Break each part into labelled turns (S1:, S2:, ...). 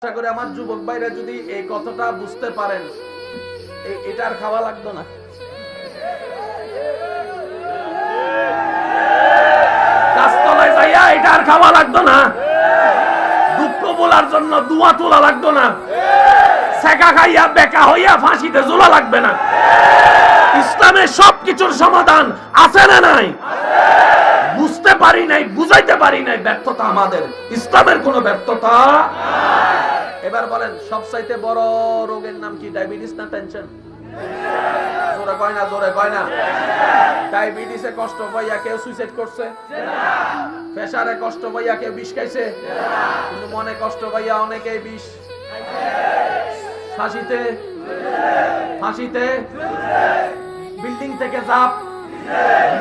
S1: আশা করি আমার যুবক ভাইরা যদি এই কথাটা বুঝতে পারেন, এটা আর খাওয়া লাগতো না। গাছতলায় যাইয়া এটা আর খাওয়া লাগতো না। দুঃখ বলার জন্য দুয়া তোলা লাগতো না। সেকা খাইয়া বেকা হইয়া ফাঁসিতে ঝোলা লাগবে না। ইসলামের সবকিছুর সমাধান আছে না নাই? বুঝতে পারি নাই, বুঝাইতে পারি নাই, ব্যর্থতা আমাদের। ইসলামের কোনো ব্যর্থতা। এবার বলেন, সবচাইতে বড় রোগের নাম কি? ডায়াবেটিস না টেনশন? জোরে কয় না, জোরে কয় না। ডায়াবেটিসে কষ্ট পাইয়া কেউ সুইসাইড করছে? প্রেসারে কষ্ট পাইয়া কেউ বিষ খাইছে? কিন্তু মনে কষ্ট পাইয়া অনেকেই বিষ ফাঁসিতে, ফাঁসিতে, বিল্ডিং থেকে ঝাঁপ,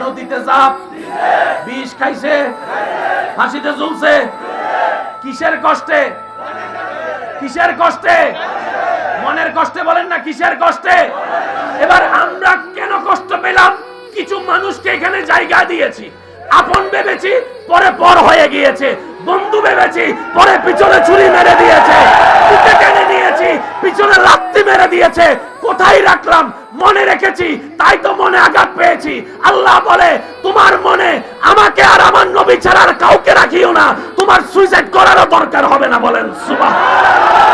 S1: নদীতে ঝাঁপ, বিষ খাইছে, ফাঁসিতে ঝুলছে। কিসের কষ্টে? কিসের কষ্টে? মনের কষ্টে বলেন না, কিসের কষ্টে? এবার আমরা কেন কষ্ট পেলাম? কিছু মানুষকে এখানে জায়গা দিয়েছি, আপন ভেবেছি, পরে পর হয়ে গিয়েছে। বন্ধু ভেবেছি, পরে পিছনে ছুরি মেরে দিয়েছে। বুকে টেনে নিয়েছি, পিছনে লাথি মেরে দিয়েছে। কোথায় রাখলাম? মনে রেখেছি, তাই তো মনে আঘাত পেয়েছি। আল্লাহ বলে, তোমার মনে আমাকে আর আমার নবী ছাড়া আর কাউকে রাখিও না, তোমার সুইসাইড করারও দরকার হবে না। বলেন সুবহানাল্লাহ।